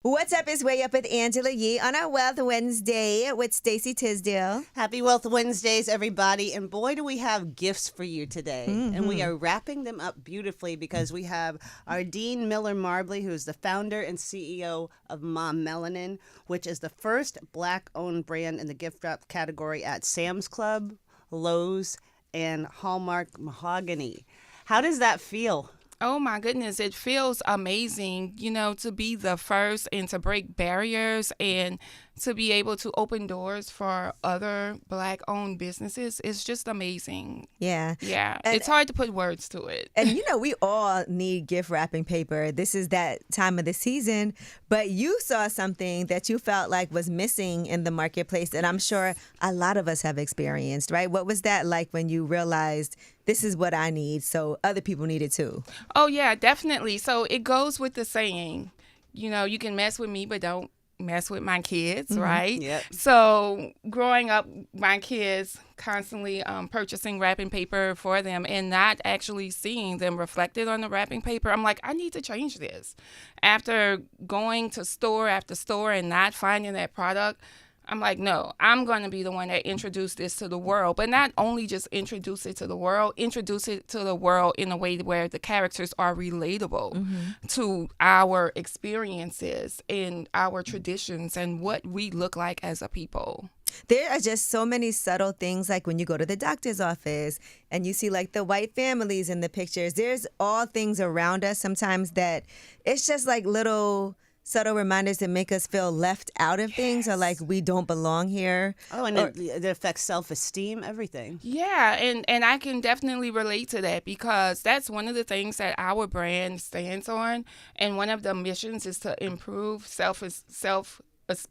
What's up? It's Way Up with Angela Yee on our Wealth Wednesday with Stacey Tisdale. Happy Wealth Wednesdays, everybody. And boy, do we have gifts for you today. And we are wrapping them up beautifully because we have Ardean Miller-Marbley, who is the founder and CEO of Ma Melanin, which is the first Black-owned brand in the gift wrap category at Sam's Club, Lowe's, and Hallmark Mahogany. How does that feel? Oh my goodness, it feels amazing, to be the first and to break barriers and to be able to open doors for other Black-owned businesses. It's just amazing. Yeah. Yeah. And it's hard to put words to it. And we all need gift wrapping paper. This is that time of the season. But you saw something that you felt like was missing in the marketplace, and I'm sure a lot of us have experienced, right? What was that like when you realized this is what I need, so other people need it too? Oh, yeah, definitely. So it goes with the saying, you can mess with me, but don't mess with my kids, right? Yep. So growing up, my kids constantly purchasing wrapping paper for them and not actually seeing them reflected on the wrapping paper. I'm like, I need to change this. After going to store after store and not finding that product, I'm like, no, I'm going to be the one that introduced this to the world. But not only just introduce it to the world in a way where the characters are relatable to our experiences and our traditions and what we look like as a people. There are just so many subtle things, like when you go to the doctor's office and you see like the white families in the pictures. There's all things around us sometimes that it's just like little subtle reminders that make us feel left out of things, or like we don't belong here. Oh, and it affects self-esteem, everything. Yeah, and I can definitely relate to that because that's one of the things that our brand stands on, and one of the missions is to improve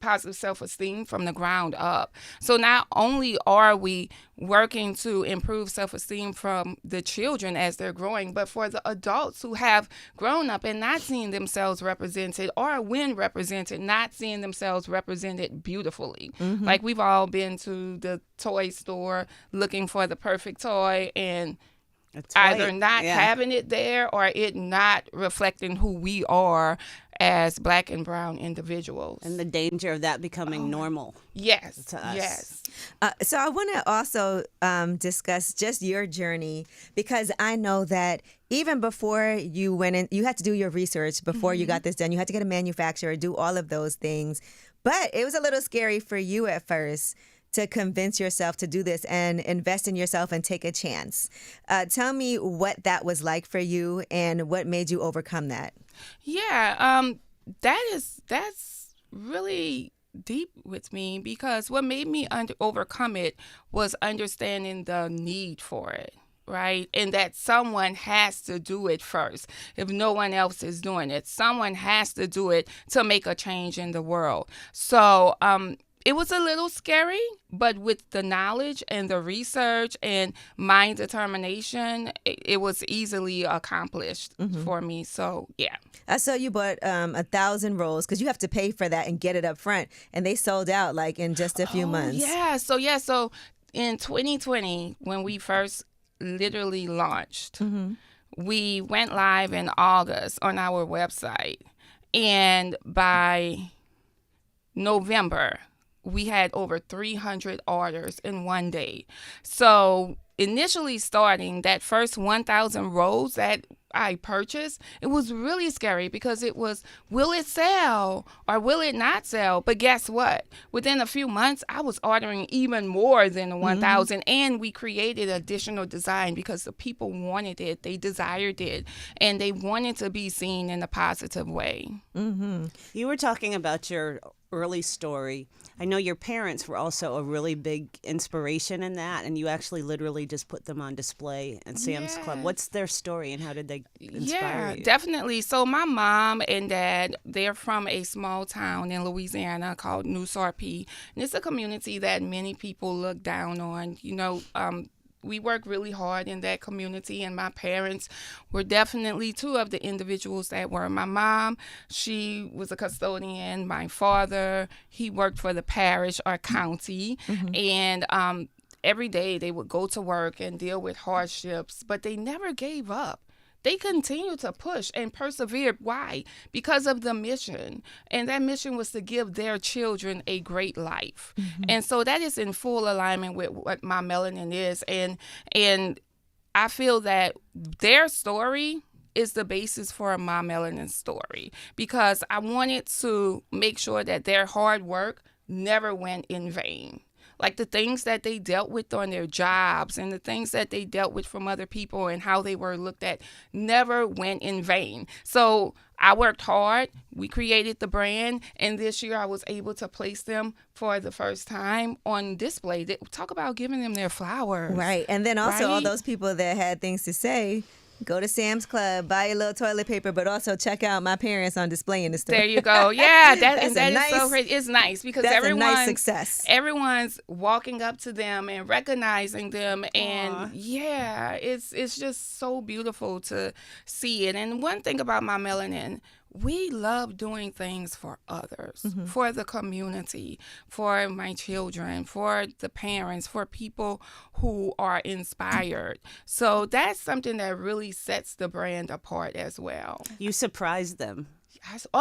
positive self-esteem from the ground up. So not only are we working to improve self-esteem from the children as they're growing, but for the adults who have grown up and not seeing themselves represented, or when represented, not seeing themselves represented beautifully. Like we've all been to the toy store looking for the perfect toy and either not having it there or it not reflecting who we are as Black and brown individuals. And the danger of that becoming normal. Yes. To us. Yes. So I want to also discuss just your journey, because I know that even before you went in, you had to do your research before you got this done. You had to get a manufacturer, do all of those things. But it was a little scary for you at first to convince yourself to do this and invest in yourself and take a chance. Tell me what that was like for you and what made you overcome that. Yeah, that's really deep with me, because what made me overcome it was understanding the need for it. Right? And that someone has to do it first. If no one else is doing it, someone has to do it to make a change in the world. So, it was a little scary, but with the knowledge and the research and my determination, it was easily accomplished for me. So, yeah. I saw you bought 1,000 rolls, because you have to pay for that and get it up front. And they sold out like in just a few months. Yeah. So in 2020, when we first literally launched, we went live in August on our website. And by November, we had over 300 orders in one day. So initially starting that first 1,000 rolls that I purchased, it was really scary because it was, will it sell or will it not sell? But guess what? Within a few months, I was ordering even more than the 1,000, and we created additional design because the people wanted it, they desired it, and they wanted to be seen in a positive way. You were talking about your early story. I know your parents were also a really big inspiration in that, and you actually literally just put them on display at Sam's Club. What's their story, and how did they inspire you? Yeah, definitely. So my mom and dad, they're from a small town in Louisiana called New Sarpy, and it's a community that many people look down on. We work really hard in that community, and my parents were definitely two of the individuals that were. My mom, she was a custodian. My father, he worked for the parish or county, and every day they would go to work and deal with hardships, but they never gave up. they continue to push and persevere. Why? Because of the mission. And that mission was to give their children a great life. And so that is in full alignment with what Ma Melanin is. And I feel that their story is the basis for Ma Melanin's story, because I wanted to make sure that their hard work never went in vain. Like the things that they dealt with on their jobs and the things that they dealt with from other people and how they were looked at never went in vain. So I worked hard. We created the brand. And this year I was able to place them for the first time on display. Talk about giving them their flowers. Right. And then also all Right? those people that had things to say, go to Sam's Club, buy a little toilet paper, but also check out my parents on display in the store. There you go. Yeah, that That's is a nice- so great. It's nice because That's everyone, a nice success. everyone's walking up to them and recognizing them, and Aw. yeah, it's just so beautiful to see it. And one thing about My Melanin, we love doing things for others, for the community, for my children, for the parents, for people who are inspired. So that's something that really sets the brand apart as well. You surprised them.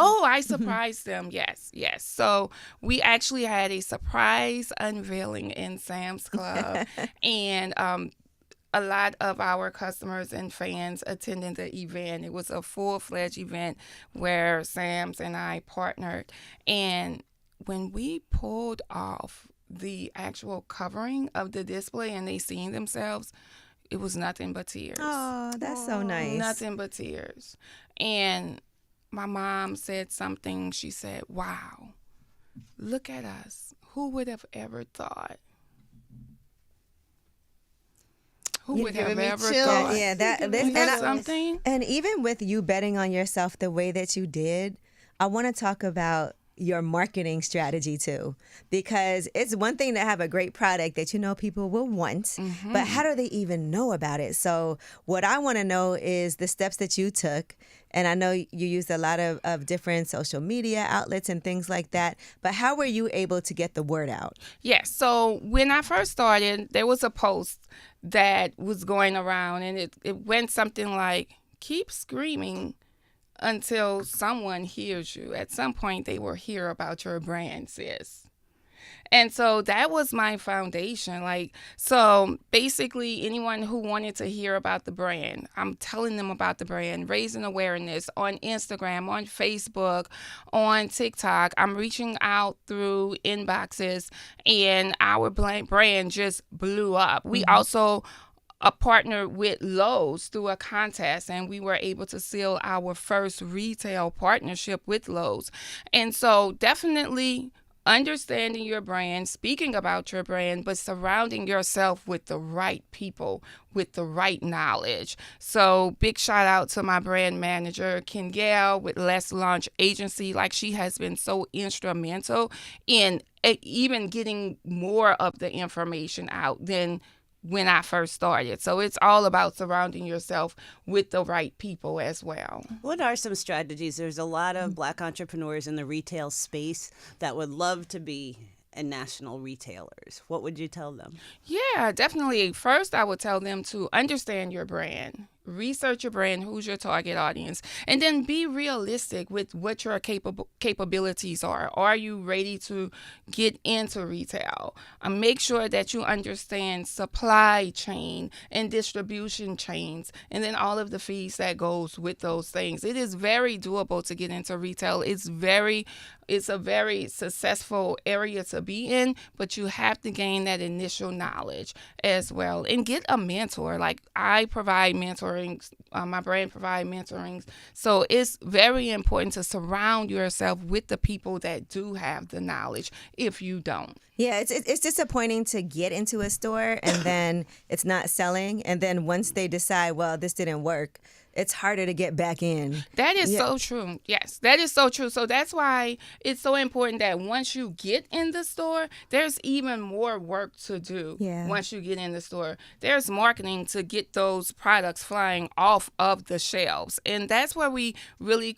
I surprised them. Yes. So we actually had a surprise unveiling in Sam's Club, and a lot of our customers and fans attended the event. It was a full-fledged event where Sam's and I partnered. And when we pulled off the actual covering of the display and they seen themselves, it was nothing but tears. Oh, that's so nice. Nothing but tears. And my mom said something. She said, wow, look at us. Who would have ever thought? Who would have giving me ever chills. thought? Yeah, Isn't that something? And even with you betting on yourself the way that you did, I want to talk about your marketing strategy too, because it's one thing to have a great product that you know people will want, but how do they even know about it? So what I want to know is the steps that you took, and I know you used a lot of different social media outlets and things like that, but how were you able to get the word out? Yes. So when I first started, there was a post that was going around, and it went something like, keep screaming until someone hears you. At some point, they will hear about your brand, sis. And so that was my foundation. So basically, anyone who wanted to hear about the brand, I'm telling them about the brand, raising awareness on Instagram, on Facebook, on TikTok. I'm reaching out through inboxes, and our brand just blew up. We also partnered with Lowe's through a contest, and we were able to seal our first retail partnership with Lowe's. And so definitely understanding your brand, speaking about your brand, but surrounding yourself with the right people, with the right knowledge. So big shout out to my brand manager, Ken Gale with Let's Launch Agency. She has been so instrumental in even getting more of the information out than when I first started. So it's all about surrounding yourself with the right people as well. What are some strategies? There's a lot of Black entrepreneurs in the retail space that would love to be national retailers. What would you tell them? Yeah, definitely. First, I would tell them to understand your brand. Research your brand, who's your target audience, and then be realistic with what your capabilities are. Are you ready to get into retail? Make sure that you understand supply chain and distribution chains, and then all of the fees that goes with those things. It is very doable to get into retail. It's a very successful area to be in, but you have to gain that initial knowledge as well, and get a mentor. I provide mentoring. My brand provide mentoring. So it's very important to surround yourself with the people that do have the knowledge if you don't. Yeah, it's disappointing to get into a store and then it's not selling. And then once they decide, well, this didn't work, it's harder to get back in. That is so true. Yes, that is so true. So that's why it's so important that once you get in the store, there's even more work to do. Yeah. Once you get in the store, there's marketing to get those products flying off of the shelves. And that's where we really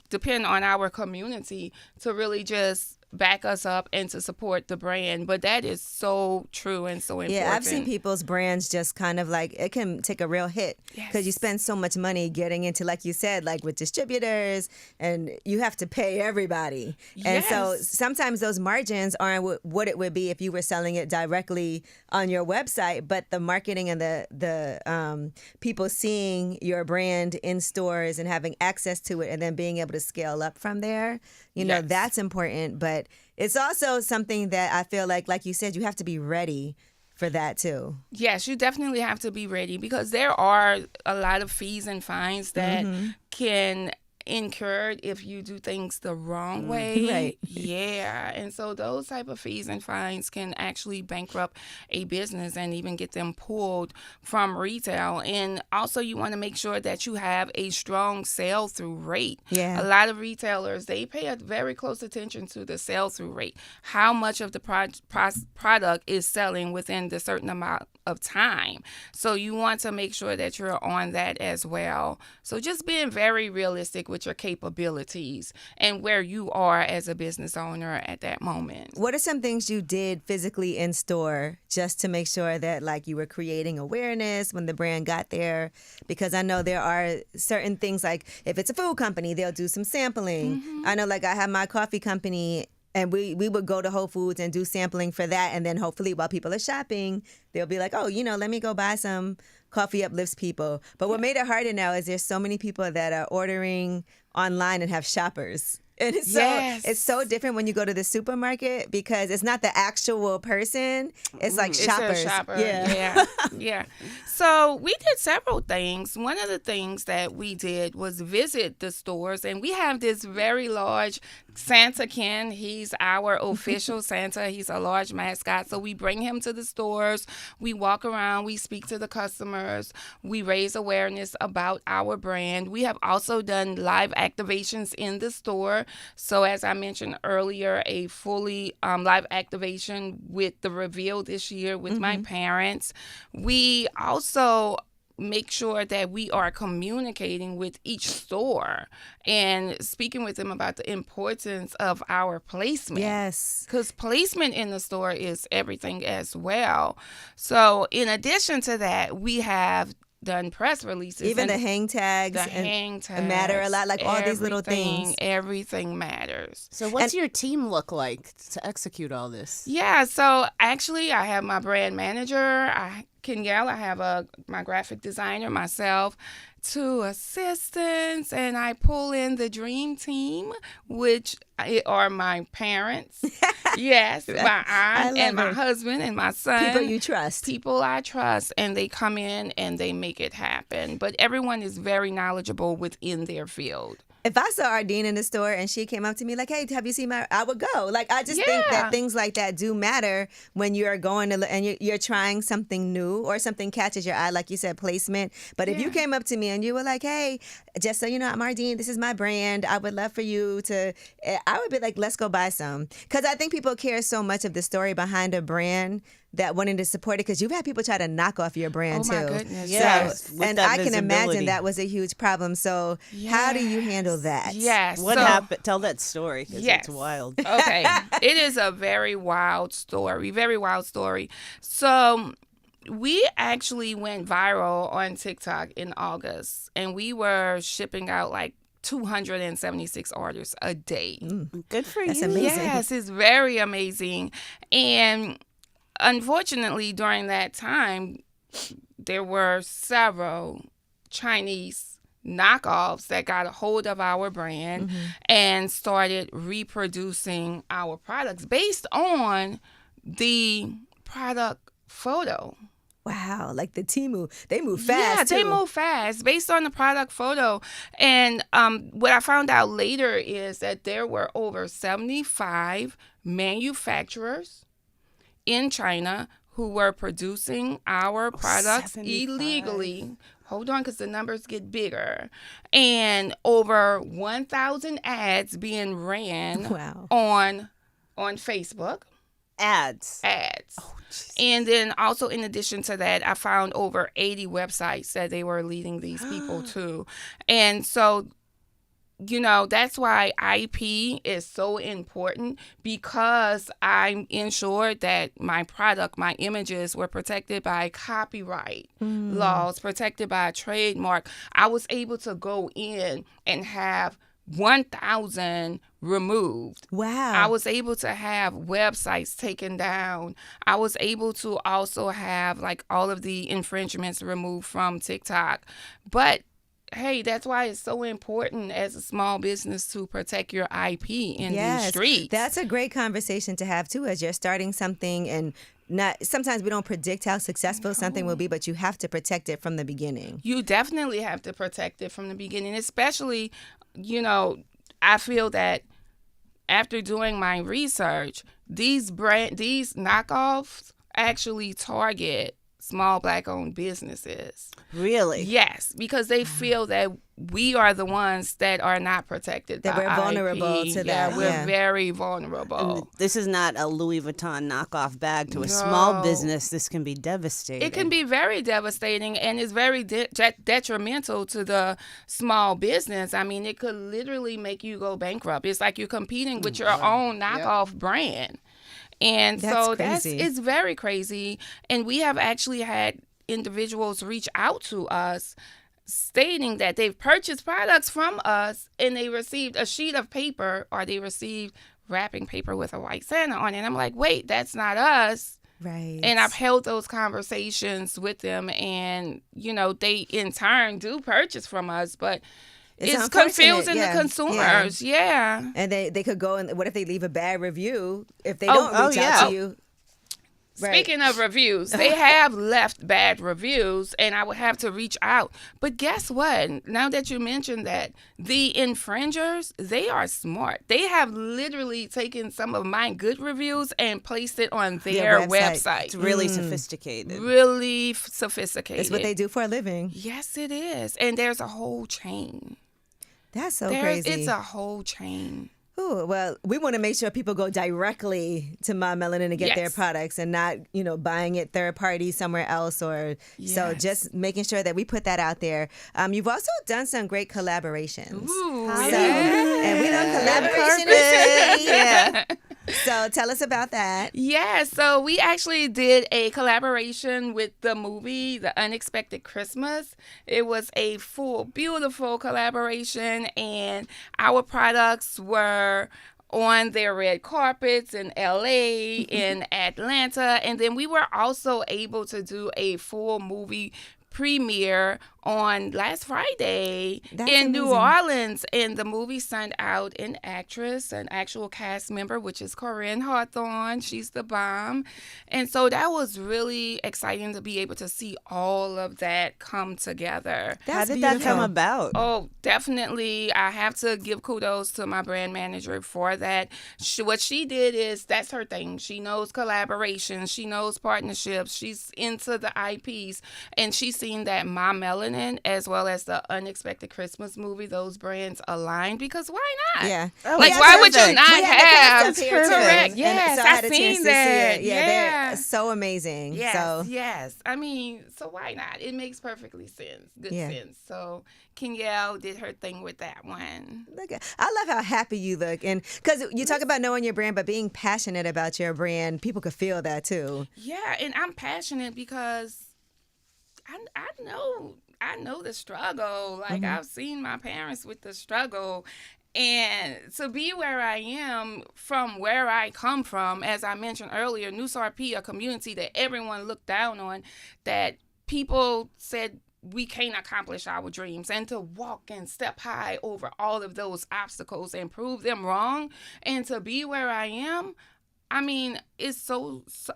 depend on our community to really just back us up and to support the brand. But that is so true and so important. Yeah, I've seen people's brands just kind of like, it can take a real hit because you spend so much money getting into, like you said, like with distributors, and you have to pay everybody. And so sometimes those margins aren't what it would be if you were selling it directly on your website, but the marketing and the people seeing your brand in stores and having access to it and then being able to scale up from there, you know, that's important. But it's also something that I feel like you said, you have to be ready for that too. Yes, you definitely have to be ready because there are a lot of fees and fines that can incurred if you do things the wrong way. Right. Yeah. And so those type of fees and fines can actually bankrupt a business and even get them pulled from retail. And also you want to make sure that you have a strong sell-through rate. Yeah. A lot of retailers, they pay a very close attention to the sell-through rate. How much of the product is selling within the certain amount of time. So you want to make sure that you're on that as well. So just being very realistic with your capabilities and where you are as a business owner at that moment. What are some things you did physically in store just to make sure that like you were creating awareness when the brand got there? Because I know there are certain things, like if it's a food company, they'll do some sampling. I know like I have my coffee company, and we would go to Whole Foods and do sampling for that. And then hopefully while people are shopping, they'll be like, oh, you know, let me go buy some coffee uplifts people. But what made it harder now is there's so many people that are ordering online and have shoppers. And it's it's so different when you go to the supermarket because it's not the actual person. It's like shoppers. It's a shopper. Yeah. Yeah. So we did several things. One of the things that we did was visit the stores, and we have this very large Santa Ken. He's our official Santa. He's a large mascot. So we bring him to the stores. We walk around. We speak to the customers. We raise awareness about our brand. We have also done live activations in the store. So as I mentioned earlier, a fully live activation with the reveal this year with my parents. We also make sure that we are communicating with each store and speaking with them about the importance of our placement. Yes. Because placement in the store is everything as well. So in addition to that, we have done press releases. Even the hang tags. Matter a lot, like all these little things. Everything matters. So what's your team look like to execute all this? Yeah, so actually I have my brand manager, Kenyelle, I have my graphic designer, myself, 2 assistants, and I pull in the dream team, which are my parents. Yes, my aunt and my husband and my son. People you trust. People I trust, and they come in and they make it happen. But everyone is very knowledgeable within their field. If I saw Ardean in the store and she came up to me like, hey, have you seen I would go. Like, I just think that things like that do matter when you're going to, and you're trying something new or something catches your eye, like you said, placement. But if you came up to me and you were like, hey, just so you know, I'm Ardean, this is my brand. I would love for you to, I would be like, let's go buy some. Because I think people care so much of the story behind a brand that wanting to support it, because you've had people try to knock off your brand too. Oh my goodness! Yes, so, and I can imagine that was a huge problem. So how do you handle that? Yes. What happened? Tell that story because it's wild. Okay, it is a very wild story. Very wild story. So we actually went viral on TikTok in August, and we were shipping out like 276 orders a day. Good for That's you. amazing. Yes, it's very amazing. And unfortunately, during that time, there were several Chinese knockoffs that got a hold of our brand and started reproducing our products based on the product photo. Wow, like the Temu, they move fast. Yeah, they move fast based on the product photo. And what I found out later is that there were over 75 manufacturers in China who were producing our products 75. illegally. Hold on, because the numbers get bigger. And over 1,000 ads being ran on Facebook. Ads. Oh, and then also in addition to that, I found over 80 websites that they were leading these people to. And so that's why IP is so important, because I'm ensured that my product, my images were protected by copyright laws, protected by a trademark. I was able to go in and have 1,000 removed. Wow. I was able to have websites taken down. I was able to also have like all of the infringements removed from TikTok. But hey, that's why it's so important as a small business to protect your IP in these streets. That's a great conversation to have too, as you're starting something, and sometimes we don't predict how successful something will be, but you have to protect it from the beginning. You definitely have to protect it from the beginning, especially, I feel that after doing my research, these knockoffs actually target small Black-owned businesses. Really? Yes, because they feel that we are the ones that are not protected that by we're vulnerable IP. to that. Yeah, we're very vulnerable. And this is not a Louis Vuitton knockoff bag to a small business. This can be devastating. It can be very devastating, and it's very detrimental to the small business. I mean, it could literally make you go bankrupt. It's like you're competing with your own knockoff brand. And it's very crazy. And we have actually had individuals reach out to us stating that they've purchased products from us and they received a sheet of paper, or they received wrapping paper with a white Santa on it. And I'm like, wait, that's not us. Right. And I've held those conversations with them, and, they in turn do purchase from us, but it's confusing the consumers. Yeah. And they could go, and what if they leave a bad review if they don't reach out to you? Right. Speaking of reviews, they have left bad reviews, and I would have to reach out. But guess what? Now that you mentioned that, the infringers, they are smart. They have literally taken some of my good reviews and placed it on their website. It's really sophisticated. Really sophisticated. It's what they do for a living. Yes, it is. And there's a whole chain. That's so crazy. It's a whole chain. Ooh, well, we want to make sure people go directly to Ma Melanin to get their products, and not, buying it third party somewhere else. So just making sure that we put that out there. You've also done some great collaborations. Ooh, and we know collaboration is key. Yeah. So tell us about that. Yeah, so we actually did a collaboration with the movie The Unexpected Christmas. It was a beautiful collaboration, and our products were on their red carpets in LA, in Atlanta, and then we were also able to do a full movie premiere on last Friday in New Orleans, and the movie sent out an actress, an actual cast member, which is Corinne Hawthorne. She's the bomb. And so that was really exciting to be able to see all of that come together. How did that come about? Oh, definitely. I have to give kudos to my brand manager for that. What she did is, that's her thing. She knows collaboration. She knows partnerships. She's into the IPs, and she's seen that Ma Melanin as well as The Unexpected Christmas movie, those brands aligned, because why not? Yeah. Why would you not have? Correct. Yes, so I had I've a chance seen to that. see it. Yeah, they're so amazing. Yes. I mean, so why not? It makes perfectly good sense. So Kenyelle did her thing with that one. I love how happy you look, and because you talk about knowing your brand, but being passionate about your brand, people could feel that too. Yeah, and I'm passionate because I know the struggle. Like, I've seen my parents with the struggle. And to be where I am from where I come from, as I mentioned earlier, New Sarpy, a community that everyone looked down on, that people said we can't accomplish our dreams, and to walk and step high over all of those obstacles and prove them wrong, and to be where I am, I mean,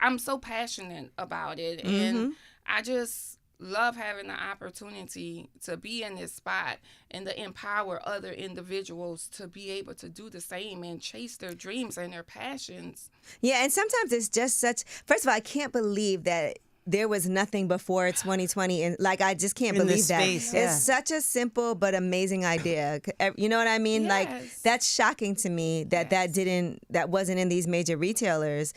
I'm so passionate about it. And I just love having the opportunity to be in this spot and to empower other individuals to be able to do the same and chase their dreams and their passions. Yeah, and sometimes it's just first of all, I can't believe that there was nothing before 2020, and like I just can't In believe this space, that. yeah. It's such a simple but amazing idea. You know what I mean? Like Yes. that's shocking to me that that wasn't in these major retailers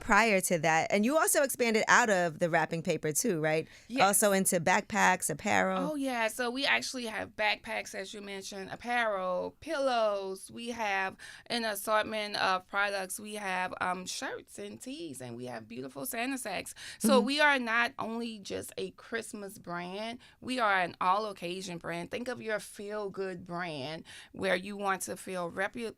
prior to that. And you also expanded out of the wrapping paper too, right? Yes. Also into backpacks, apparel. Oh, yeah. So we actually have backpacks, as you mentioned, apparel, pillows. We have an assortment of products. We have shirts and tees, and we have beautiful Santa sacks. So we are not only just a Christmas brand, we are an all-occasion brand. Think of your feel-good brand where you want to feel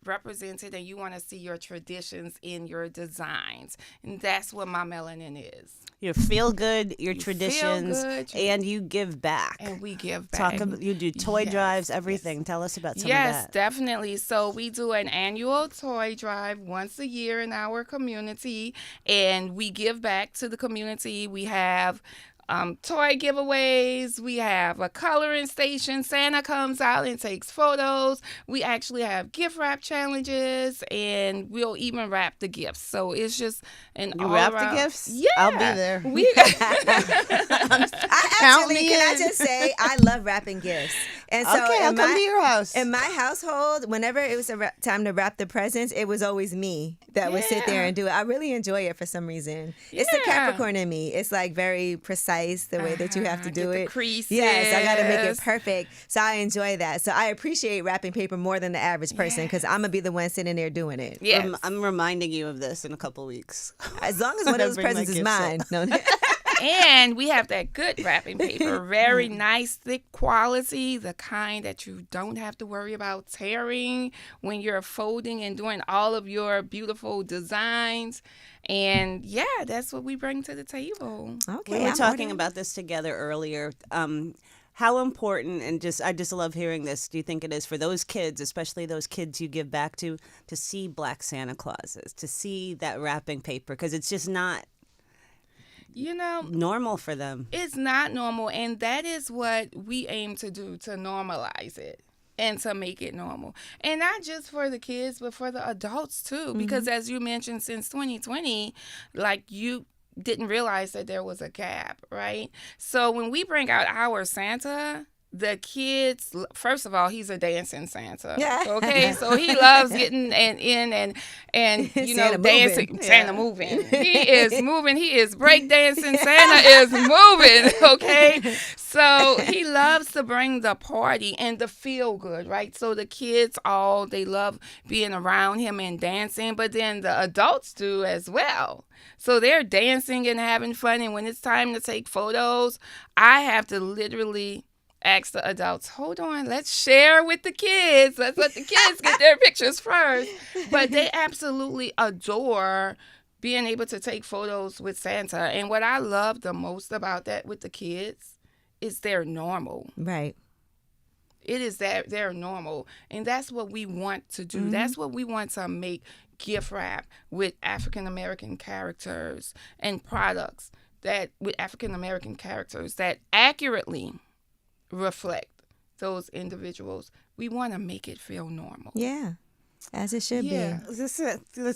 represented and you want to see your traditions in your designs. And that's what Ma Melanin is. You feel good, your traditions, good, and you give back. And we give back. You do toy Yes, drives, everything. Tell us about some of Yes, that. definitely. So we do an annual toy drive once a year in our community, and we give back to the community. We have toy giveaways. We have a coloring station. Santa comes out and takes photos. We actually have gift wrap challenges, and we'll even wrap the gifts. So it's just an You all wrap around. the gifts? Yeah, I'll be there. We Can I just say I love wrapping gifts, and so Okay, I'll come to your house. In my household, whenever it was time to wrap the presents, it was always me that would sit there and do it. I really enjoy it for some reason. It's the Yeah. Capricorn in me. It's like very precise the way that you have to do Get the it. creases. Yes, I got to make it perfect. So I enjoy that. So I appreciate wrapping paper more than the average person because I'm gonna be the one sitting there doing it. Yes. I'm reminding you of this in a couple weeks. As long as one of those Bring my presents is gifts mine. No. And we have that good wrapping paper, very nice, thick quality, the kind that you don't have to worry about tearing when you're folding and doing all of your beautiful designs. And yeah, that's what we bring to the table. Okay. We were I'm talking ordering. about this together earlier. How important, and I just love hearing this, do you think it is for those kids, especially those kids you give back to see Black Santa Clauses, to see that wrapping paper? Because it's just not You know, normal for them. it's not normal, and that is what we aim to do, to normalize it and to make it normal. And not just for the kids, but for the adults too. Because as you mentioned, since 2020, like you didn't realize that there was a gap, right? So when we bring out our Santa, the kids, first of all, he's a dancing Santa. Yeah. Okay, so he loves getting in and you know, Santa dancing. moving. Santa moving. He is moving. He is breakdancing. Santa is moving. Okay, so he loves to bring the party and the feel good, right? So the kids they love being around him and dancing, but then the adults do as well. So they're dancing and having fun, and when it's time to take photos, I have to literally ask the adults, hold on, let's share with the kids. Let's let the kids get their pictures first. But they absolutely adore being able to take photos with Santa. And what I love the most about that with the kids is they're normal. Right. It is that they're normal. And that's what we want to do. That's what we want to make gift wrap with African-American characters and products that with African-American characters that accurately reflect those individuals. We want to make it feel normal. Yeah. As it should Yeah. be. This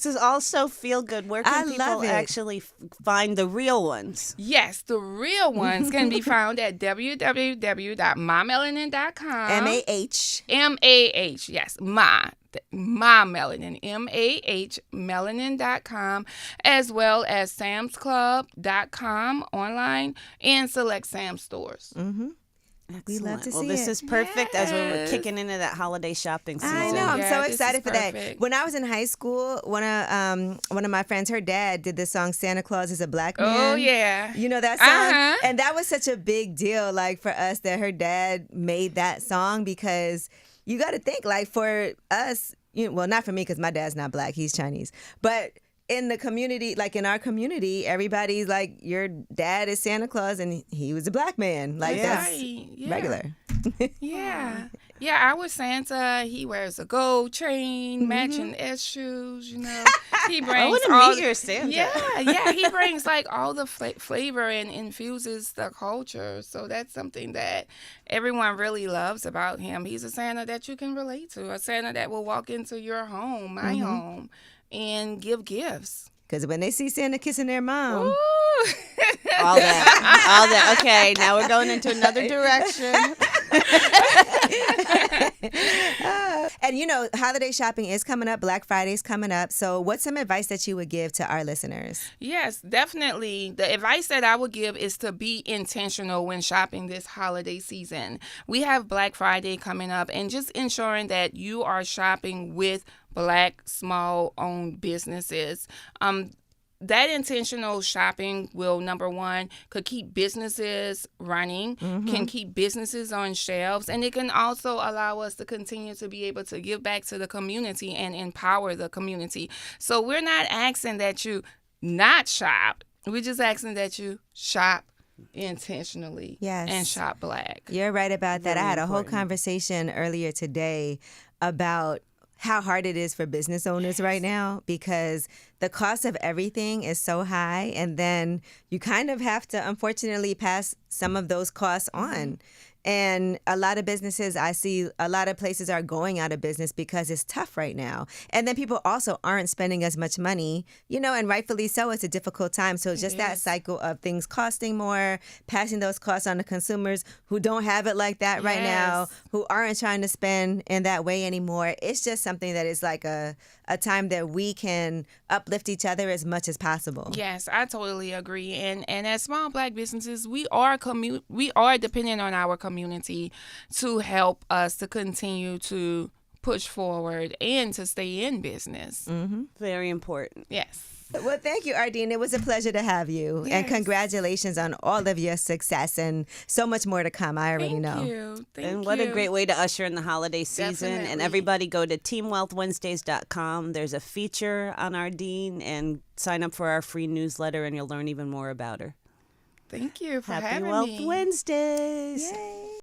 is also feel good. Where can I people love it. actually find the real ones? Yes, the real ones can be found at www.mamelanin.com. MAH. MAH, yes, Ma Melanin, MAH, melanin.com, as well as samsclub.com online and select Sam stores. Mm-hmm. We love to Well, see this it. is perfect as we were Yes. kicking into that holiday shopping season. I know. I'm Yeah, so this is excited for that. perfect. When I was in high school, one of my friends, her dad did the song "Santa Claus is a Black Man." Oh, yeah. You know that song? Uh-huh. And that was such a big deal, like for us, that her dad made that song, because you got to think, like for us, well, not for me because my dad's not black; he's Chinese, but. In the community, like in our community, everybody's like, your dad is Santa Claus and he was a black man. Like that's Right, yeah. regular. Yeah. Yeah, our Santa, he wears a gold chain, matching S shoes, you know. He brings I want to all meet your Santa. Yeah, he brings like all the flavor and infuses the culture. So that's something that everyone really loves about him. He's a Santa that you can relate to, a Santa that will walk into your home, my home, and give gifts. Because when they see Santa kissing their mom, Ooh. All that. Okay, now we're going into another direction. And holiday shopping is coming up. Black Friday's coming up. So what's some advice that you would give to our listeners? Yes, definitely. The advice that I would give is to be intentional when shopping this holiday season. We have Black Friday coming up, and just ensuring that you are shopping with Black small-owned businesses. That intentional shopping will, number one, could keep businesses running, can keep businesses on shelves, and it can also allow us to continue to be able to give back to the community and empower the community. So we're not asking that you not shop. We're just asking that you shop intentionally and shop Black. You're right about that. I had a whole conversation earlier today about how hard it is for business owners right now, because the cost of everything is so high, and then you kind of have to, unfortunately, pass some of those costs on. And a lot of businesses, I see a lot of places are going out of business because it's tough right now. And then people also aren't spending as much money, and rightfully so. It's a difficult time. So just that cycle of things costing more, passing those costs on to consumers who don't have it like that right now, who aren't trying to spend in that way anymore. It's just something that is like a time that we can uplift each other as much as possible. Yes, I totally agree. And as small Black businesses, we are dependent on our community to help us to continue to push forward and to stay in business. Very important. Yes. Well, thank you, Ardean. It was a pleasure to have you. And congratulations on all of your success and so much more to come. I already know. Thank you. And what a great way to usher in the holiday season. Definitely. And everybody go to teamwealthwednesdays.com. There's a feature on Ardean, and sign up for our free newsletter, and you'll learn even more about her. Thank you for Happy having Wealth me. Wednesdays. Yay.